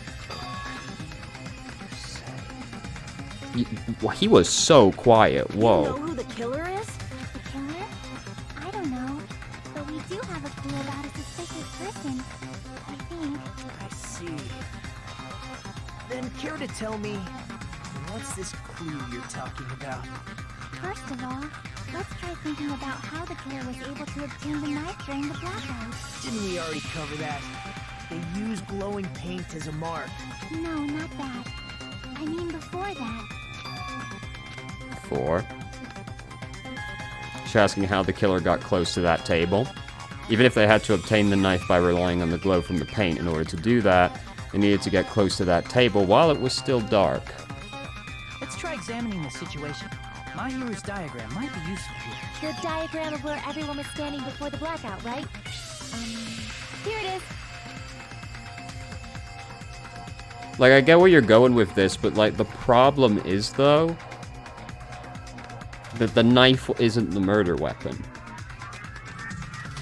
He was so quiet, whoa. you know who the killer is? The killer? I don't know. But we do have a clue about a suspicious person, I think. I see. Then care to tell me, what's this clue you're talking about? First of all, let's try thinking about how the killer was able to obtain the knife during the blackout. Didn't we already cover that? They use glowing paint as a mark. No, not that. I mean before that. She's asking how the killer got close to that table. Even if they had to obtain the knife by relying on the glow from the paint in order to do that, They needed to get close to that table while it was still dark. Let's try examining the situation. My hero's diagram might be useful here. The diagram of where everyone was standing before the blackout, right? Here it is. Like, I get where you're going with this, but, like, the problem is, though, that the knife isn't the murder weapon.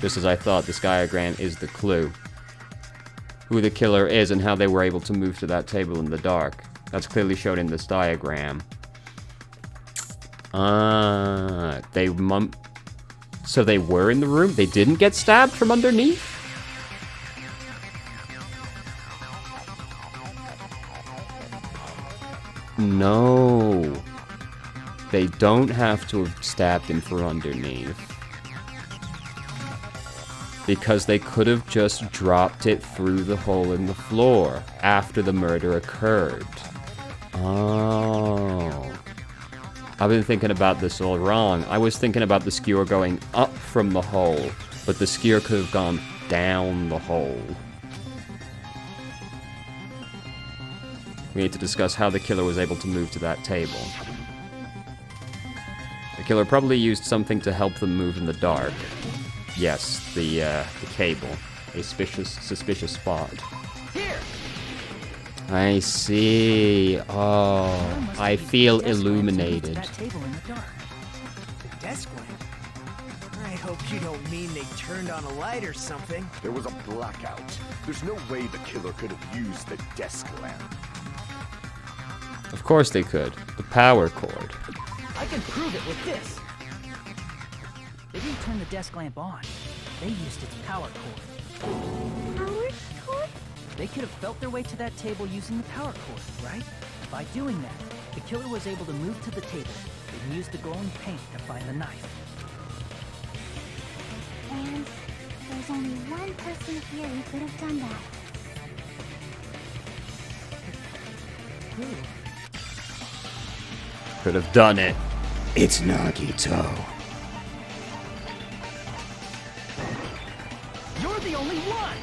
Just as I thought, this diagram is the clue. Who the killer is and how they were able to move to that table in the dark. That's clearly shown in this diagram. So they were in the room? They didn't get stabbed from underneath? No. They don't have to have stabbed him from underneath. Because they could have just dropped it through the hole in the floor after the murder occurred. Oh. I've been thinking about this all wrong. I was thinking about the skewer going up from the hole, but the skewer could have gone down the hole. We need to discuss how the killer was able to move to that table. The killer probably used something to help them move in the dark. Yes, the cable. A suspicious spot. Here! I see. Oh, I feel illuminated. That table in the dark. The desk lamp? I hope you don't mean they turned on a light or something. There was a blackout. There's no way the killer could have used the desk lamp. Of course they could. The power cord. I can prove it with this. They didn't turn the desk lamp on. They used its power cord. Power cord? They could have felt their way to that table using the power cord, right? By doing that, the killer was able to move to the table and use the glowing paint to find the knife. And there's only one person here who could have done that. Who? Could have done it. It's Nagito. You're the only one!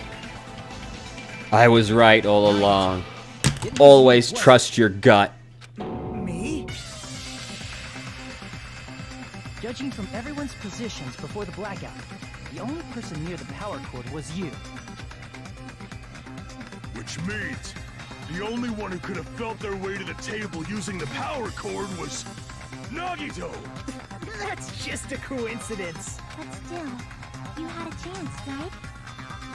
I was right all along. Always trust your gut. Me? Judging from everyone's positions before the blackout, the only person near the power cord was you. Which means the only one who could have felt their way to the table using the power cord was Nagito! That's just a coincidence. But still, you had a chance, right?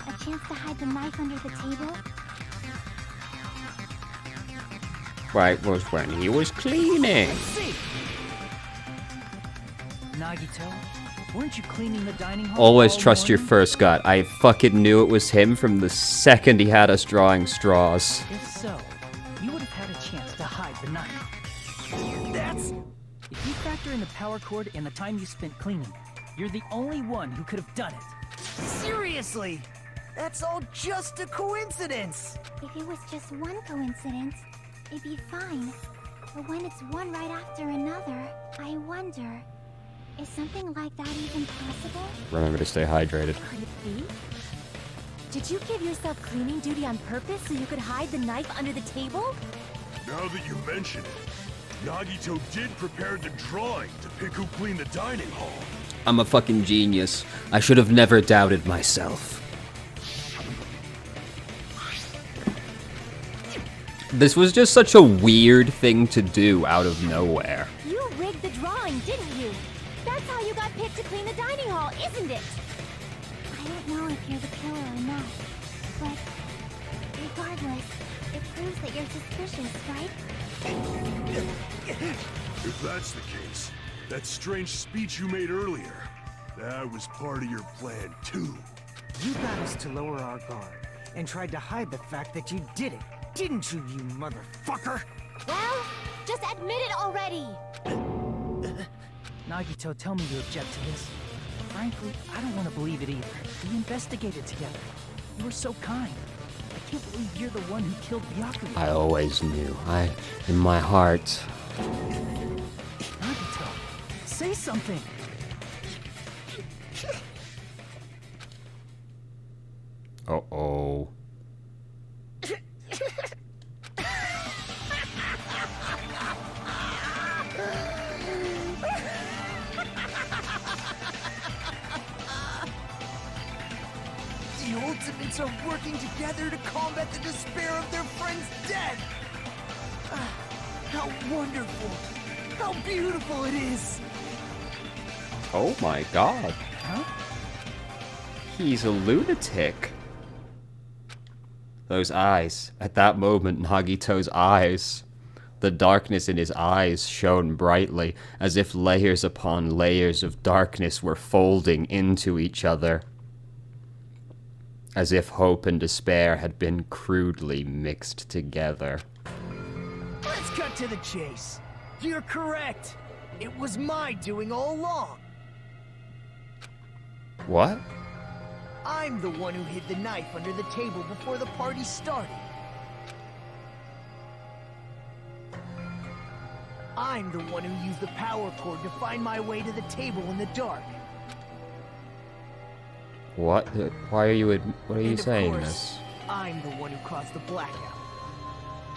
A chance to hide the knife under the table? Right, was when he was cleaning. Let's see! Nagito, weren't you cleaning the dining hall? Always all trust your morning? first gut. I fucking knew it was him from the second he had us drawing straws. If so, you would have had a chance to hide the knife. That's... If you factor in the power cord and the time you spent cleaning, you're the only one who could have done it. Seriously? That's all just a coincidence. If it was just one coincidence, it'd be fine. But when it's one right after another, I wonder, is something like that even possible? Remember to stay hydrated. Could it be? Did you give yourself cleaning duty on purpose so you could hide the knife under the table? Now that you mention it, Nagito did prepare the drawing to pick who cleaned the dining hall. I'm a fucking genius. I should have never doubted myself. This was just such a weird thing to do out of nowhere. You rigged the drawing, didn't you? That's how you got picked to clean the dining hall, isn't it? I don't know if you're the killer or not, but regardless, it proves that you're suspicious, right? If that's the case, that strange speech you made earlier, that was part of your plan too. You got us to lower our guard and tried to hide the fact that you did it, didn't you, you motherfucker? Well, just admit it already! Nagito, tell me you object to this. Frankly, I don't want to believe it either. We investigated together. You were so kind. I can't believe you're the one who killed Byakuya. I always knew. In my heart. Nagito, say something! Uh-oh. The Ultimates are working together to combat the despair of their friend's death! Ah, how wonderful! How beautiful it is! Oh my god. Huh? He's a lunatic. Those eyes. At that moment, Nagito's eyes. The darkness in his eyes shone brightly, as if layers upon layers of darkness were folding into each other. As if hope and despair had been crudely mixed together. Let's cut to the chase. You're correct. It was my doing all along. What? I'm the one who hid the knife under the table before the party started. I'm the one who used the power cord to find my way to the table in the dark. What? Why are you? What are you And of saying course, this? I'm the one who caused the blackout.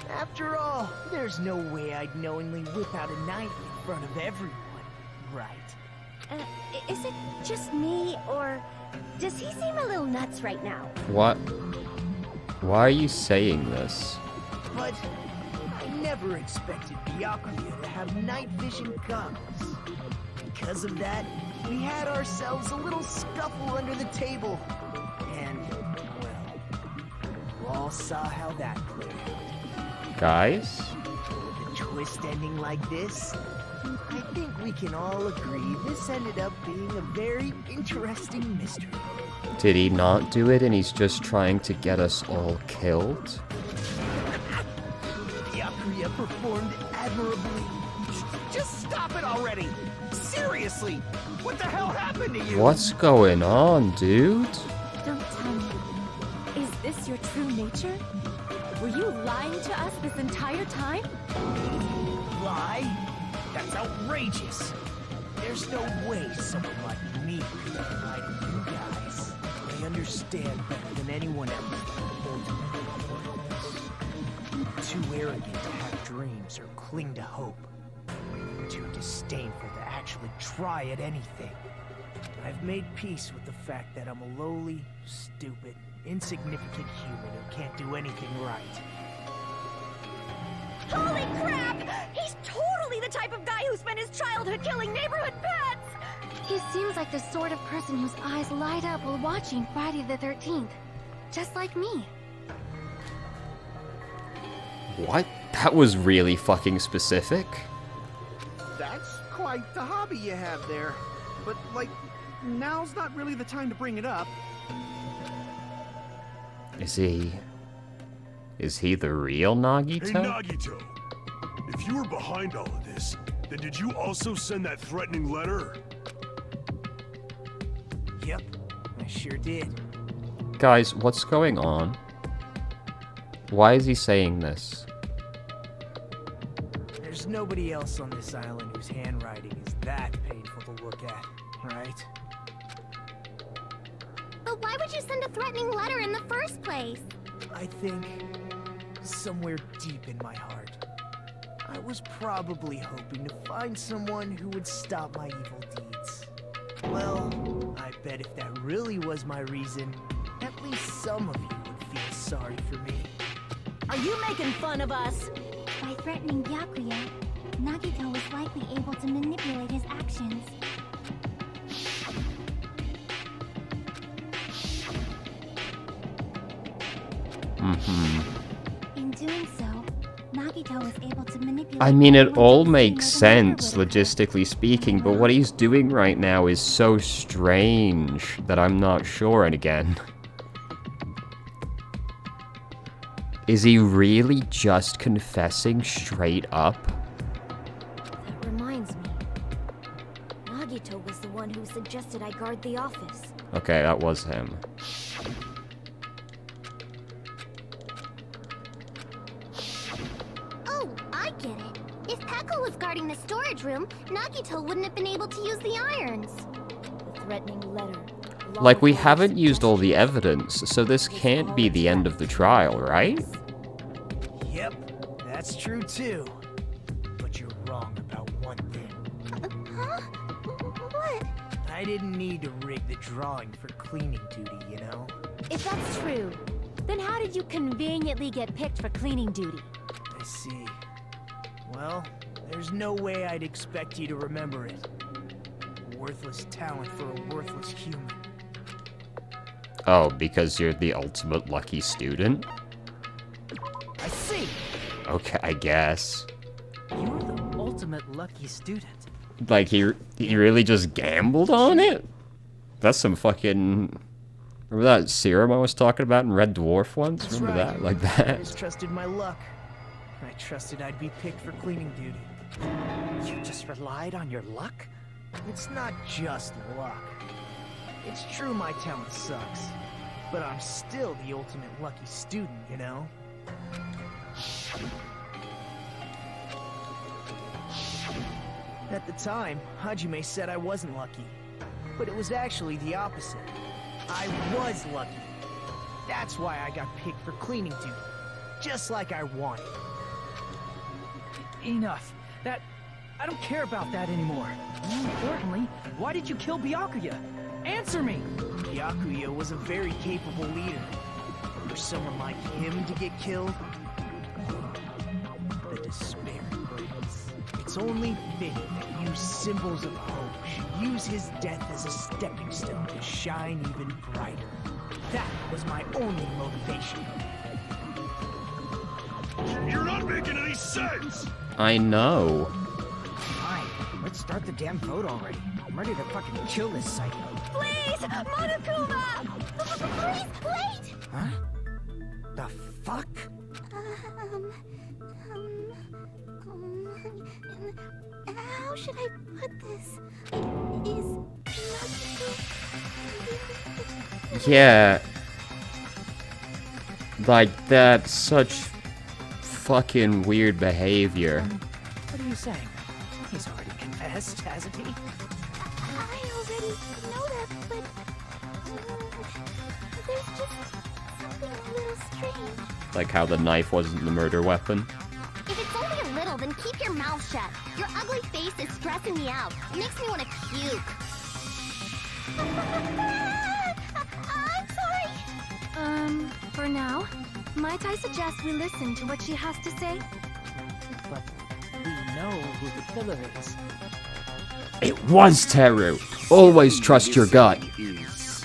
After all, there's no way I'd knowingly whip out a knife in front of everyone, right? Is it just me, or does he seem a little nuts right now? What? Why are you saying this? But I never expected Byakuya to have night vision goggles. Because of that, we had ourselves a little scuffle under the table. And, well, you all saw how that played out. Guys? The twist ending like this, I think we can all agree this ended up being a very interesting mystery. Did he not do it and he's just trying to get us all killed? Byakuya performed admirably. Just stop it already! Seriously! What the hell happened to you? What's going on, dude? Don't tell me. Is this your true nature? Were you lying to us this entire time? Lie? That's outrageous. There's no way someone like me could lie to you guys. I understand better than anyone else the ultimate importance. Too arrogant to have dreams or cling to hope. Too disdainful to actually try at anything. I've made peace with the fact that I'm a lowly, stupid, insignificant human who can't do anything right. Holy crap! He's totally the type of guy who spent his childhood killing neighborhood pets! He seems like the sort of person whose eyes light up while watching Friday the 13th. Just like me. What? That was really fucking specific. That's quite the hobby you have there. But, like, now's not really the time to bring it up. Is he the real Nagito? Hey, Nagito. If you were behind all of this, then did you also send that threatening letter? Yep, I sure did. Guys, what's going on? Why is he saying this? There's nobody else on this island whose handwriting is that painful to look at, right? But why would you send a threatening letter in the first place? I think somewhere deep in my heart, I was probably hoping to find someone who would stop my evil deeds. Well, I bet if that really was my reason, at least some of you would feel sorry for me. Are you making fun of us? By threatening Byakuya, Nagito was likely able to manipulate his actions. In doing so, Nagito was able to manipulate... I mean, it everyone all to the makes scene where the sense, murder would logistically speaking, but what he's doing right now is so strange that I'm not sure, and again... Is he really just confessing straight up? That reminds me. Nagito was the one who suggested I guard the office. Okay, that was him. Oh, I get it. If Pekka was guarding the storage room, Nagito wouldn't have been able to use the irons. The threatening letter. Like, we haven't used all the evidence, so this can't be the end of the trial, right? Yep, that's true too. But you're wrong about one thing. Huh? What? I I didn't need to rig the drawing for cleaning duty, you know? If that's true, then how did you conveniently get picked for cleaning duty? I see. Well, there's no way I'd expect you to remember it. A worthless talent for a worthless human. Oh, because you're the ultimate lucky student? I see! Okay, I guess. You're the ultimate lucky student. Like, he really just gambled on it? That's some fucking... Remember that serum I was talking about in Red Dwarf once? That's Remember right. that? Like I that? just trusted my luck. I trusted I'd be picked for cleaning duty. You just relied on your luck? It's not just luck. It's true my talent sucks, but I'm still the ultimate lucky student, you know? At the time, Hajime said I wasn't lucky, but it was actually the opposite. I was lucky. That's why I got picked for cleaning duty, just like I wanted. Enough. I don't care about that anymore. More importantly, why did you kill Byakuya? Answer me! Byakuya was a very capable leader. For someone like him to get killed, the despair brings. It's only fitting that you symbols of hope should use his death as a stepping stone to shine even brighter. That was my only motivation. You're not making any sense! I know. Fine, let's start the damn vote already. I'm ready to fucking kill this psycho. Please! Monokuma! Please, wait! Huh? The fuck? How should I put this? Is Yeah. Like, that's such fucking weird behavior. What are you saying? He's already confessed, hasn't he? I already know that, but there's just something a little strange. Like how the knife wasn't the murder weapon. If it's only a little, then keep your mouth shut. Your ugly face is stressing me out. It makes me want to puke. I'm sorry. For now, might I suggest we listen to what she has to say? But we know who the killer is. It was Teru. Always trust your gut. Is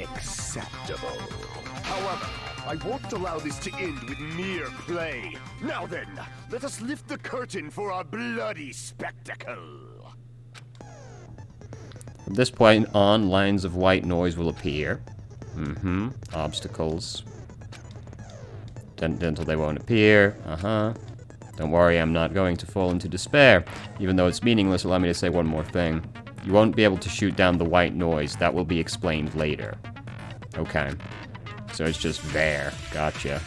acceptable. However, I won't allow this to end with mere play. Now then, let us lift the curtain for our bloody spectacle. From this point on, lines of white noise will appear. Obstacles. Until they won't appear. Don't worry, I'm not going to fall into despair. Even though it's meaningless, allow me to say one more thing. You won't be able to shoot down the white noise. That will be explained later. Okay. So it's just there. Gotcha.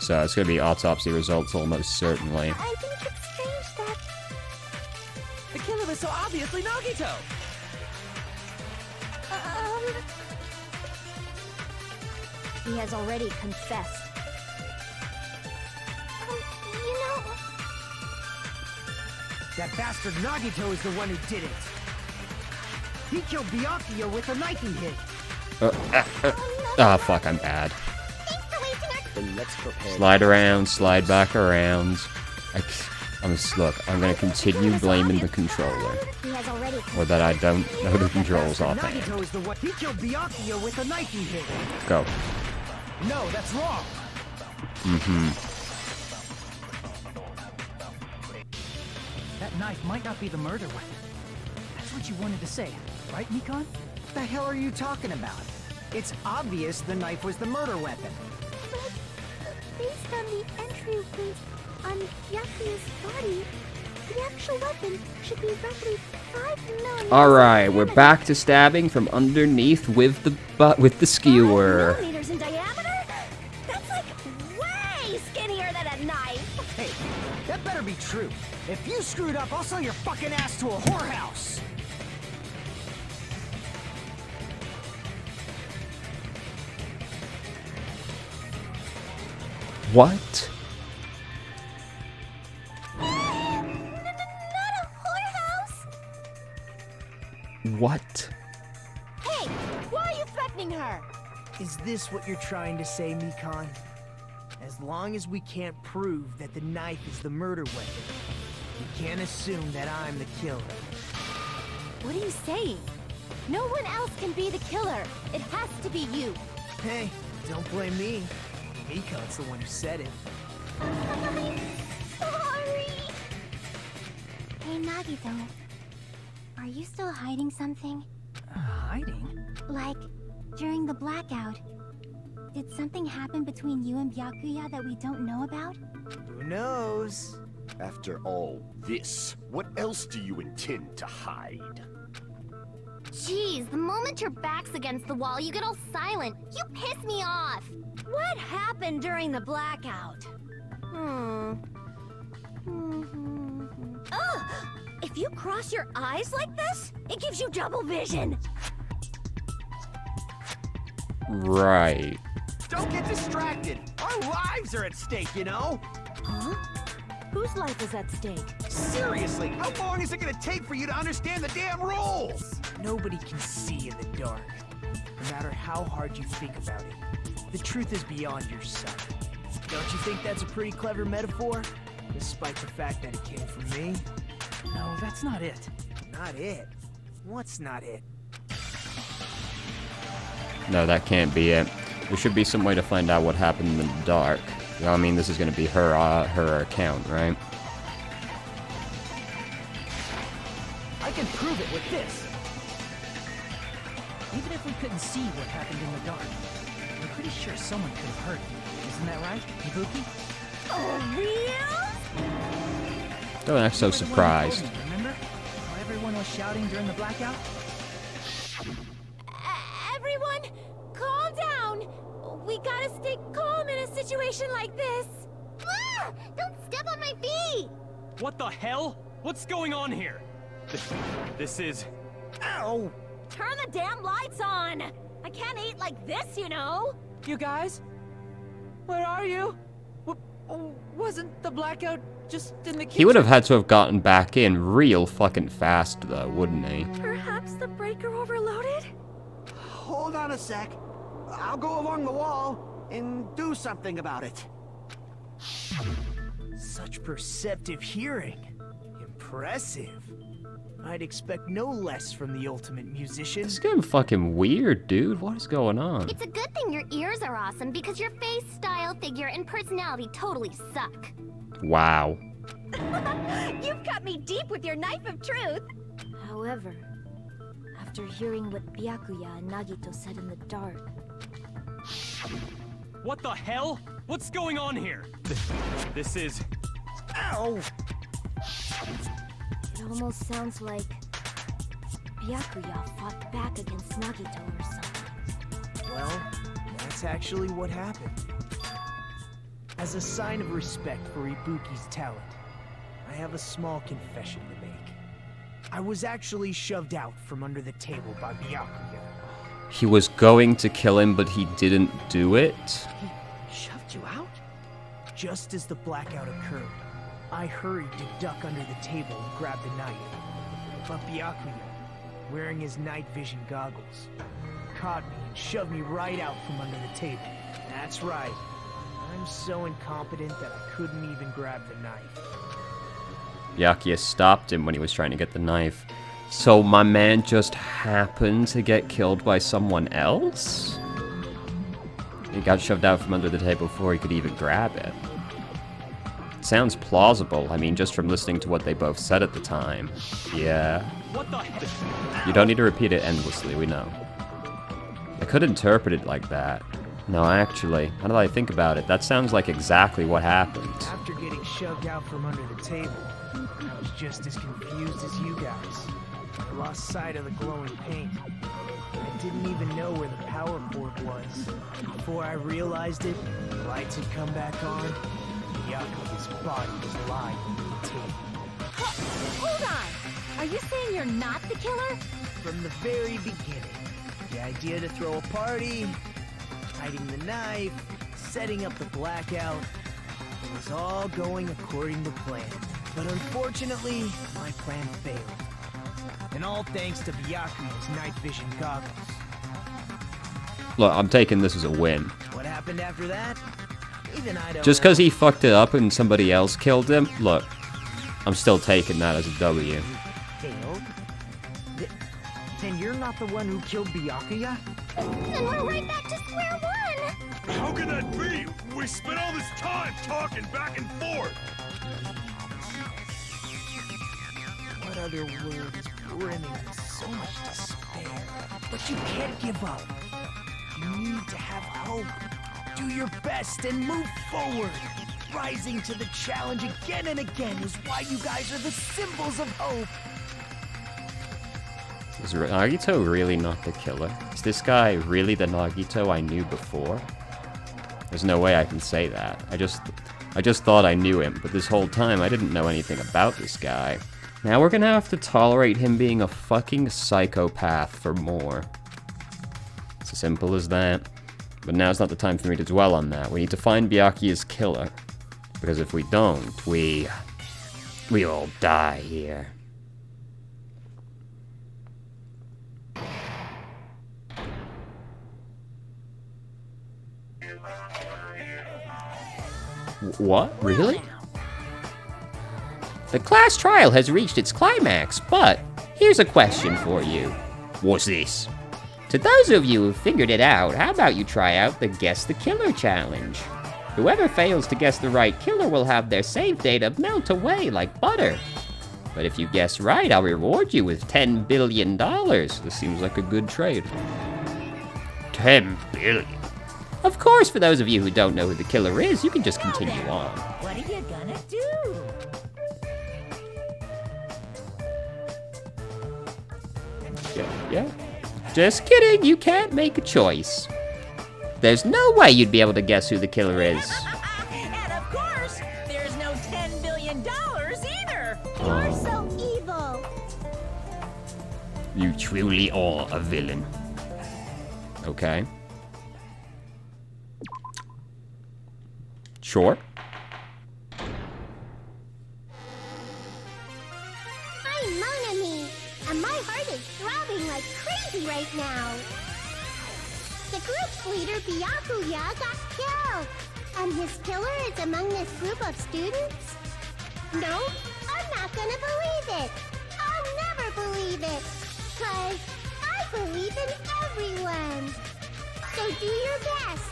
So it's gonna be autopsy results almost certainly. I think it's strange that The killer is so obviously Nagito! He has already confessed. you know, That bastard Nagito is the one who did it. He killed Byakuya with a knife he hid. Ah, fuck, I'm bad. Thanks for wasting our... Then let's prepare. Slide around, slide back around. Look, I'm gonna continue blaming the controller. He has already Or that I don't know the controls offhand. Nagito is the one. He killed Byakuya with a knife he hid. Go. No, that's wrong. That knife might not be the murder weapon. That's what you wanted to say, right, Nikon? What the hell are you talking about? It's obvious the knife was the murder weapon. but based on the entry wounds on Yakuya's body, the actual weapon should be roughly 5 millimeters. Alright, we're back to stabbing from underneath with the skewer. 5 millimeters in diameter? That's like way skinnier than a knife. Hey, that better be true. If you screwed up, I'll sell your fucking ass to a whorehouse. What? What? Hey, why are you threatening her? Is this what you're trying to say, Mikan? As long as we can't prove that the knife is the murder weapon, we can't assume that I'm the killer. What are you saying? No one else can be the killer. It has to be you. Hey, don't blame me. Mikan's the one who said it. Sorry. Hey, Nagito. Are you still hiding something? Hiding? Like, during the blackout, did something happen between you and Byakuya that we don't know about? Who knows? After all this, what else do you intend to hide? Jeez, the moment your back's against the wall, you get all silent. You piss me off. What happened during the blackout? Ugh! If you cross your eyes like this, it gives you double vision. Right. Don't get distracted. Our lives are at stake, you know? Huh? Whose life is at stake? Seriously, how long is it gonna take for you to understand the damn rules? Nobody can see in the dark, no matter how hard you think about it. The truth is beyond your sight. Don't you think that's a pretty clever metaphor? Despite the fact that it came from me? No, that's not it. Not it? What's not it? No, that can't be it. There should be some way to find out what happened in the dark. I mean, this is gonna be her account, right? I can prove it with this. Even if we couldn't see what happened in the dark, I'm pretty sure someone could have heard it. Isn't that right, Ibuki? For real? Don't act so surprised. Remember how everyone was shouting during the blackout? Everyone, calm down. We gotta stay calm in a situation like this. Ah! Don't step on my feet! What the hell? What's going on here? This is... Ow! Turn the damn lights on. I can't eat like this, you know. You guys? Where are you? Wasn't the blackout just in the kitchen? He would have had to have gotten back in real fucking fast, though, wouldn't he? Perhaps the breaker overloaded? Hold on a sec. I'll go along the wall and do something about it. Such perceptive hearing. Impressive. I'd expect no less from the ultimate musician. It's getting fucking weird, dude. What is going on? It's a good thing your ears are awesome because your face, style, figure, and personality totally suck. Wow. You've cut me deep with your knife of truth. However, after hearing what Byakuya and Nagito said in the dark... What the hell? What's going on here? This is... Ow! It almost sounds like Byakuya fought back against Nagito or something. Well, that's actually what happened. As a sign of respect for Ibuki's talent, I have a small confession to make. I was actually shoved out from under the table by Byakuya. He was going to kill him, but he didn't do it? He shoved you out? Just as the blackout occurred, I hurried to duck under the table and grab the knife. But Byakuya, wearing his night vision goggles, caught me and shoved me right out from under the table. That's right. I'm so incompetent that I couldn't even grab the knife. Byakuya stopped him when he was trying to get the knife. So my man just happened to get killed by someone else? He got shoved out from under the table before he could even grab it. Sounds plausible. I mean, just from listening to what they both said at the time. Yeah. What the heck? You don't need to repeat it endlessly, we know. I could interpret it like that. No, actually, now that I think about it, that sounds like exactly what happened. After getting shoved out from under the table, I was just as confused as you guys. I lost sight of the glowing paint. I didn't even know where the power cord was. Before I realized it, the lights had come back on. Byakuya's body was lying on the table. Hold on! Are you saying you're not the killer? From the very beginning, the idea to throw a party, hiding the knife, setting up the blackout, it was all going according to plan. But unfortunately, my plan failed. And all thanks to Byakuya's night vision goggles. Look, I'm taking this as a win. What happened after that? Even I don't Just know. because he fucked it up and somebody else killed him, look, I'm still taking that as a W. Failed? Then you're not the one who killed Byakuya? Then we're right back to square one! How can that be? We spent all this time talking back and forth. What other word is brimming with so much despair? But you can't give up. You need to have hope. Do your best and move forward. Rising to the challenge again and again is why you guys are the symbols of hope. Is Nagito really not the killer? Is this guy really the Nagito I knew before? There's no way I can say that. I just thought I knew him, but this whole time I didn't know anything about this guy. Now we're gonna have to tolerate him being a fucking psychopath for more. It's as simple as that. But now's not the time for me to dwell on that. We need to find Byakuya's killer. Because if we don't, we all die here. What? Really? The class trial has reached its climax, but here's a question for you. What's this? To those of you who figured it out, how about you try out the Guess the Killer challenge? Whoever fails to guess the right killer will have their save data melt away like butter. But if you guess right, I'll reward you with $10 billion. This seems like a good trade. 10 billion. Of course, for those of you who don't know who the killer is, you can just continue on. What are you gonna do? Yeah. Just kidding, you can't make a choice. There's no way you'd be able to guess who the killer is. And of course, there's no $10 billion either. You're so evil! You truly are a villain. Okay. Sure. I'm Monami, and my heart is throbbing like crazy right now. The group's leader, Byakuya, got killed. And his killer is among this group of students? No, I'm not gonna believe it. I'll never believe it. 'Cause I believe in everyone. So do your best.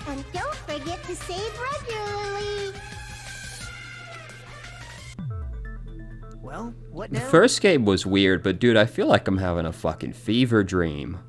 And don't forget to save regularly. Well, what The now? first game was weird, but dude, I feel like I'm having a fucking fever dream.